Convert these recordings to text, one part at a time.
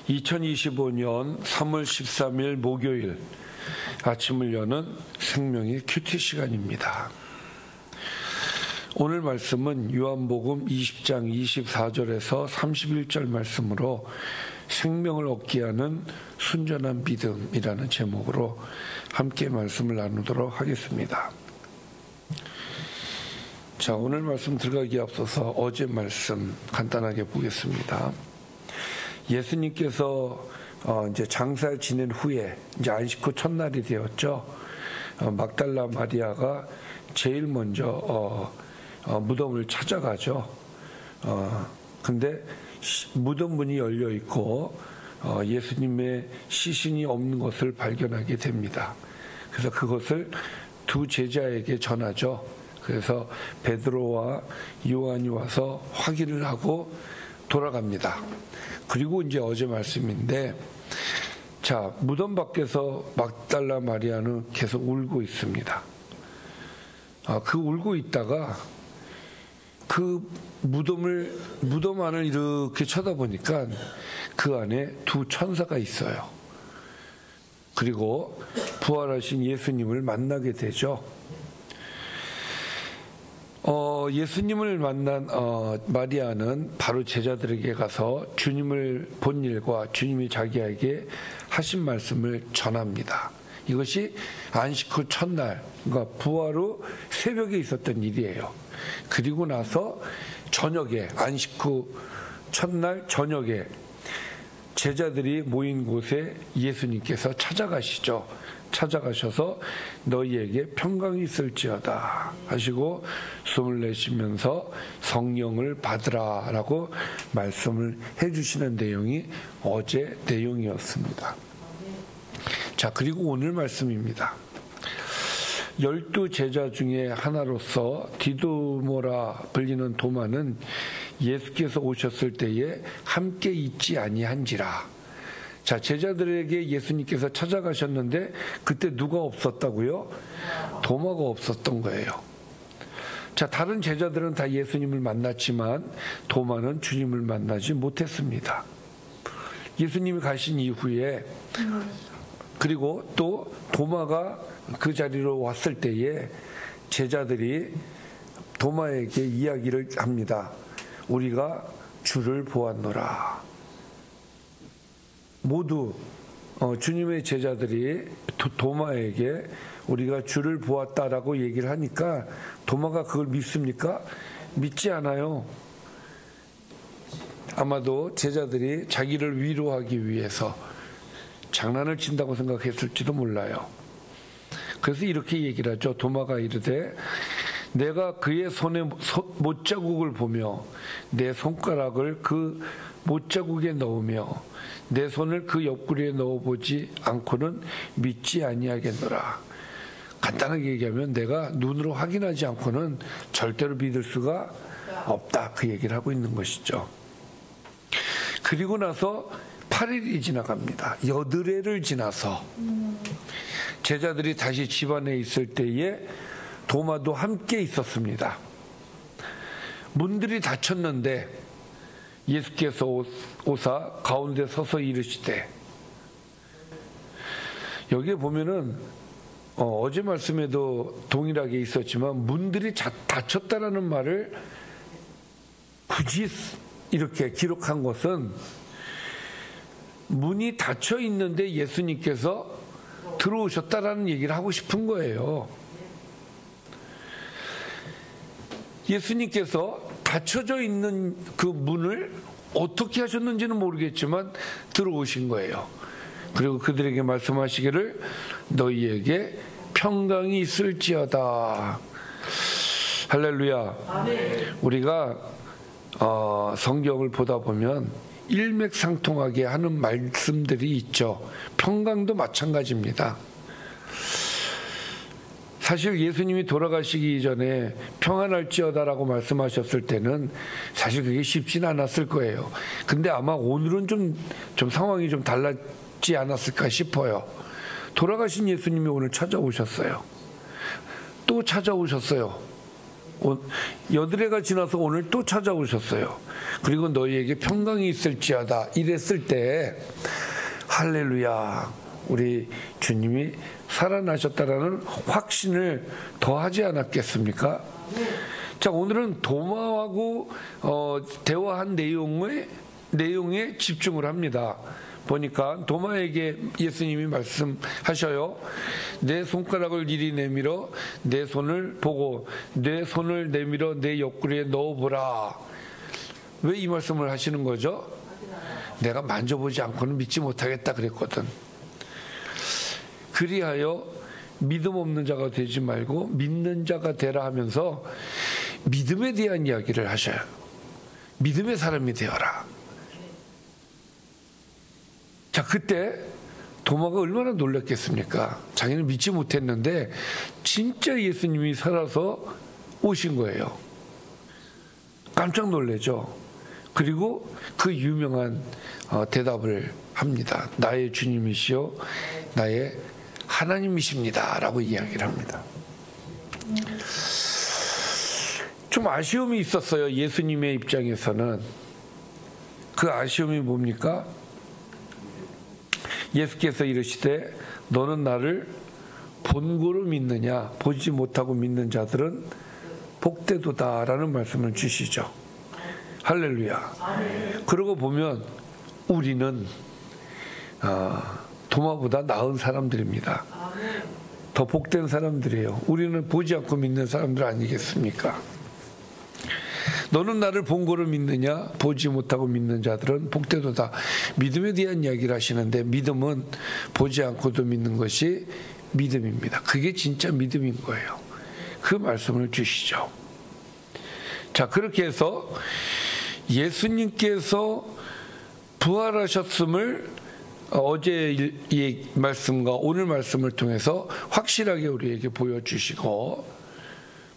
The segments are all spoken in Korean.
2025년 3월 13일 목요일 아침을 여는 생명의 큐티 시간입니다. 오늘 말씀은 요한복음 20장 24절에서 31절 말씀으로 생명을 얻게 하는 순전한 믿음이라는 제목으로 함께 말씀을 나누도록 하겠습니다. 자, 오늘 말씀 들어가기에 앞서서 어제 말씀 간단하게 보겠습니다. 예수님께서 이제 장사를 지낸 후에 이제 안식 후 첫날이 되었죠. 막달라 마리아가 제일 먼저 무덤을 찾아가죠. 근데 무덤 문이 열려 있고 예수님의 시신이 없는 것을 발견하게 됩니다. 그래서 그것을 두 제자에게 전하죠. 그래서 베드로와 요한이 와서 확인을 하고 돌아갑니다. 그리고 이제 어제 말씀인데, 자, 무덤 밖에서 막달라 마리아는 계속 울고 있습니다. 그 울고 있다가 그 무덤 안을 이렇게 쳐다보니까 그 안에 두 천사가 있어요. 그리고 부활하신 예수님을 만나게 되죠. 예수님을 만난 마리아는 바로 제자들에게 가서 주님을 본 일과 주님이 자기에게 하신 말씀을 전합니다. 이것이 안식 후 첫날, 그러니까 부활 후 새벽에 있었던 일이에요. 그리고 나서 저녁에, 안식 후 첫날 저녁에 제자들이 모인 곳에 예수님께서 찾아가시죠. 찾아가셔서 너희에게 평강이 있을지어다 하시고 숨을 내쉬면서 성령을 받으라 라고 말씀을 해주시는 내용이 어제 내용이었습니다. 자, 그리고 오늘 말씀입니다. 12 제자 중에 하나로서 디도모라 불리는 도마는 예수께서 오셨을 때에 함께 있지 아니한지라. 자, 제자들에게 예수님께서 찾아가셨는데 그때 누가 없었다고요? 도마가 없었던 거예요. 자, 다른 제자들은 다 예수님을 만났지만 도마는 주님을 만나지 못했습니다. 예수님이 가신 이후에, 그리고 또 도마가 그 자리로 왔을 때에 제자들이 도마에게 이야기를 합니다. 우리가 주를 보았노라. 모두 주님의 제자들이 도마에게 우리가 주를 보았다라고 얘기를 하니까 도마가 그걸 믿습니까? 믿지 않아요. 아마도 제자들이 자기를 위로하기 위해서 장난을 친다고 생각했을지도 몰라요. 그래서 이렇게 얘기를 하죠. 도마가 이르되 내가 그의 손에 못자국을 보며 내 손가락을 그 못자국에 넣으며 내 손을 그 옆구리에 넣어보지 않고는 믿지 아니하겠노라. 간단하게 얘기하면 내가 눈으로 확인하지 않고는 절대로 믿을 수가 없다. 그 얘기를 하고 있는 것이죠. 그리고 나서 8일이 지나갑니다. 여드레를 지나서 제자들이 다시 집안에 있을 때에 도마도 함께 있었습니다. 문들이 닫혔는데 예수께서 오사 가운데 서서 이르시되, 여기에 보면은 어제 말씀에도 동일하게 있었지만 문들이 닫혔다라는 말을 굳이 이렇게 기록한 것은 문이 닫혀 있는데 예수님께서 들어오셨다라는 얘기를 하고 싶은 거예요. 예수님께서 닫혀져 있는 그 문을 어떻게 하셨는지는 모르겠지만 들어오신 거예요. 그리고 그들에게 말씀하시기를 너희에게 평강이 있을지어다. 할렐루야. 아멘. 우리가 성경을 보다 보면 일맥상통하게 하는 말씀들이 있죠. 평강도 마찬가지입니다. 사실 예수님이 돌아가시기 전에 평안할지어다라고 말씀하셨을 때는 사실 그게 쉽지는 않았을 거예요. 근데 아마 오늘은 좀 상황이 좀 달랐지 않았을까 싶어요. 돌아가신 예수님이 오늘 찾아오셨어요. 또 찾아오셨어요. 여드레가 지나서 오늘 또 찾아오셨어요. 그리고 너희에게 평강이 있을지어다 이랬을 때 할렐루야, 우리 주님이 살아나셨다라는 확신을 더하지 않았겠습니까? 자, 오늘은 도마하고 대화한 내용에 집중을 합니다. 보니까 도마에게 예수님이 말씀하셔요. 내 손가락을 이리 내밀어 내 손을 보고 내 손을 내밀어 내 옆구리에 넣어보라. 왜 이 말씀을 하시는 거죠? 내가 만져보지 않고는 믿지 못하겠다 그랬거든. 그리하여 믿음 없는 자가 되지 말고 믿는 자가 되라 하면서 믿음에 대한 이야기를 하셔요. 믿음의 사람이 되어라. 자, 그때 도마가 얼마나 놀랐겠습니까? 자기는 믿지 못했는데 진짜 예수님이 살아서 오신 거예요. 깜짝 놀라죠. 그리고 그 유명한 대답을 합니다. 나의 주님이시요 나의 하나님이십니다 라고 이야기를 합니다. 좀 아쉬움이 있었어요. 예수님의 입장에서는. 그 아쉬움이 뭡니까? 예수께서 이르시되 너는 나를 본고로 믿느냐? 보지 못하고 믿는 자들은 복되도다 라는 말씀을 주시죠. 할렐루야. 그러고 보면 우리는 도마보다 나은 사람들입니다. 더 복된 사람들이에요. 우리는 보지 않고 믿는 사람들 아니겠습니까? 너는 나를 본고로 믿느냐? 보지 못하고 믿는 자들은 복되도다. 믿음에 대한 이야기를 하시는데 믿음은 보지 않고도 믿는 것이 믿음입니다. 그게 진짜 믿음인 거예요. 그 말씀을 주시죠. 자, 그렇게 해서 예수님께서 부활하셨음을 어제의 말씀과 오늘 말씀을 통해서 확실하게 우리에게 보여주시고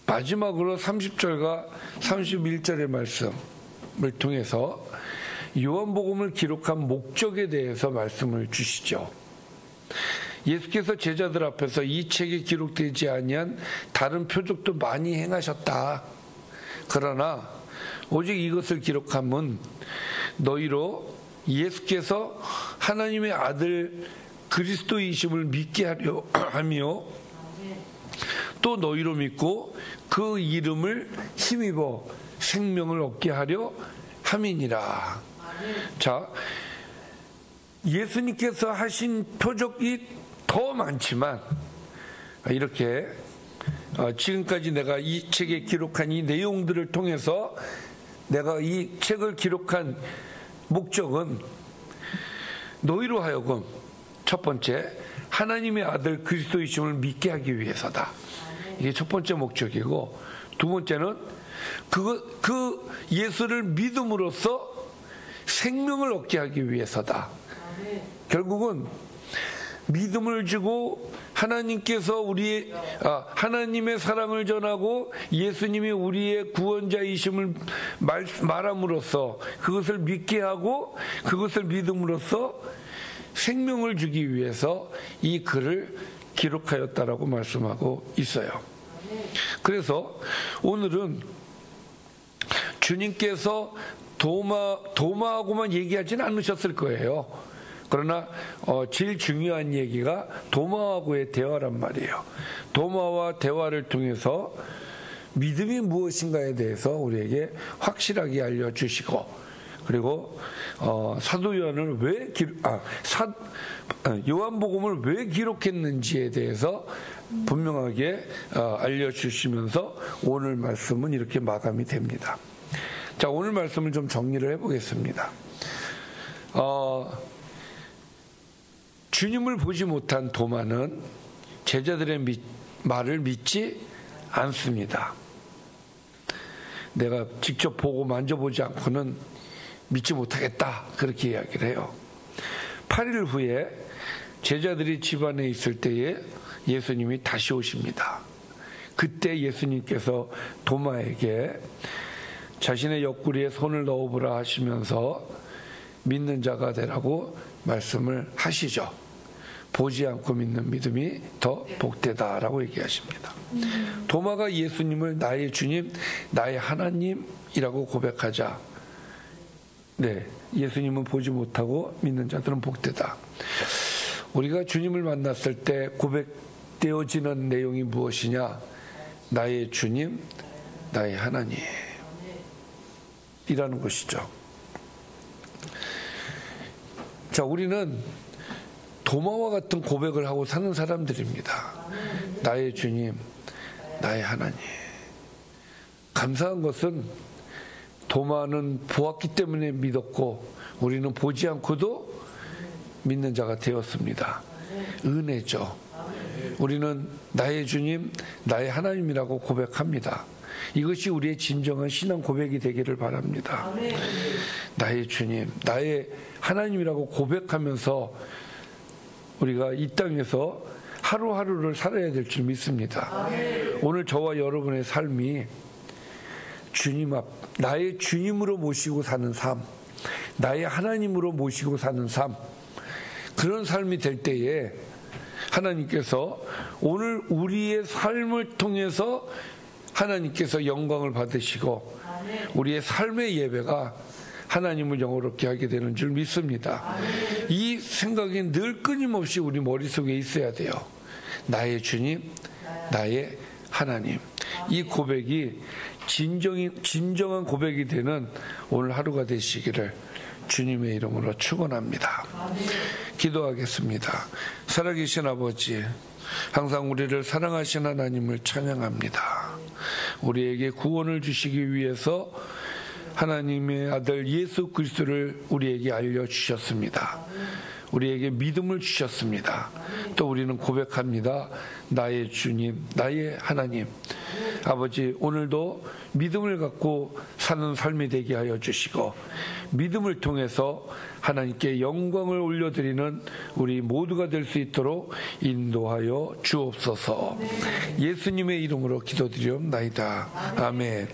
마지막으로 30절과 31절의 말씀을 통해서 요한복음을 기록한 목적에 대해서 말씀을 주시죠. 예수께서 제자들 앞에서 이 책에 기록되지 아니한 다른 표적도 많이 행하셨다. 그러나 오직 이것을 기록함은 너희로 예수께서 하나님의 아들 그리스도이심을 믿게 하려 하며 또 너희로 믿고 그 이름을 힘입어 생명을 얻게 하려 함이니라. 자, 예수님께서 하신 표적이 더 많지만 이렇게 지금까지 내가 이 책에 기록한 이 내용들을 통해서 내가 이 책을 기록한 목적은 너희로 하여금 첫 번째 하나님의 아들 그리스도이심을 믿게 하기 위해서다. 이게 첫 번째 목적이고, 두 번째는 그 예수를 믿음으로써 생명을 얻게 하기 위해서다. 결국은 믿음을 주고 하나님께서 하나님의 사랑을 전하고 예수님이 우리의 구원자이심을 말함으로써 그것을 믿게 하고 그것을 믿음으로써 생명을 주기 위해서 이 글을 기록하였다라고 말씀하고 있어요. 그래서 오늘은 주님께서 도마하고만 얘기하지는 않으셨을 거예요. 그러나 제일 중요한 얘기가 도마하고의 대화란 말이에요. 도마와 대화를 통해서 믿음이 무엇인가에 대해서 우리에게 확실하게 알려주시고, 그리고 사도 요한을 요한복음을 왜 기록했는지에 대해서 분명하게 알려주시면서 오늘 말씀은 이렇게 마감이 됩니다. 자, 오늘 말씀을 좀 정리를 해보겠습니다. 주님을 보지 못한 도마는 제자들의 말을 믿지 않습니다. 내가 직접 보고 만져보지 않고는 믿지 못하겠다, 그렇게 이야기를 해요. 8일 후에 제자들이 집안에 있을 때에 예수님이 다시 오십니다. 그때 예수님께서 도마에게 자신의 옆구리에 손을 넣어보라 하시면서 믿는 자가 되라고 말씀을 하시죠. 보지 않고 믿는 믿음이 더 복되다라고 얘기하십니다. 도마가 예수님을 나의 주님, 나의 하나님이라고 고백하자. 네, 예수님은 보지 못하고 믿는 자들은 복되다. 우리가 주님을 만났을 때 고백되어지는 내용이 무엇이냐? 나의 주님, 나의 하나님 이라는 것이죠. 자, 우리는 도마와 같은 고백을 하고 사는 사람들입니다. 나의 주님, 나의 하나님. 감사한 것은 도마는 보았기 때문에 믿었고 우리는 보지 않고도 믿는 자가 되었습니다. 은혜죠. 우리는 나의 주님, 나의 하나님이라고 고백합니다. 이것이 우리의 진정한 신앙 고백이 되기를 바랍니다. 나의 주님, 나의 하나님이라고 고백하면서 우리가 이 땅에서 하루하루를 살아야 될 줄 믿습니다. 오늘 저와 여러분의 삶이 주님 앞, 나의 주님으로 모시고 사는 삶, 나의 하나님으로 모시고 사는 삶, 그런 삶이 될 때에 하나님께서 오늘 우리의 삶을 통해서 하나님께서 영광을 받으시고 우리의 삶의 예배가 하나님을 영화롭게 하게 되는 줄 믿습니다. 이 생각이 늘 끊임없이 우리 머릿속에 있어야 돼요. 나의 주님, 나의 하나님. 이 고백이 진정한 고백이 되는 오늘 하루가 되시기를 주님의 이름으로 축원합니다. 기도하겠습니다. 살아계신 아버지, 항상 우리를 사랑하신 하나님을 찬양합니다. 우리에게 구원을 주시기 위해서 하나님의 아들 예수 그리스도를 우리에게 알려주셨습니다. 우리에게 믿음을 주셨습니다. 또 우리는 고백합니다. 나의 주님, 나의 하나님. 아버지, 오늘도 믿음을 갖고 사는 삶이 되게 하여 주시고 믿음을 통해서 하나님께 영광을 올려드리는 우리 모두가 될 수 있도록 인도하여 주옵소서. 예수님의 이름으로 기도드리옵나이다. 아멘.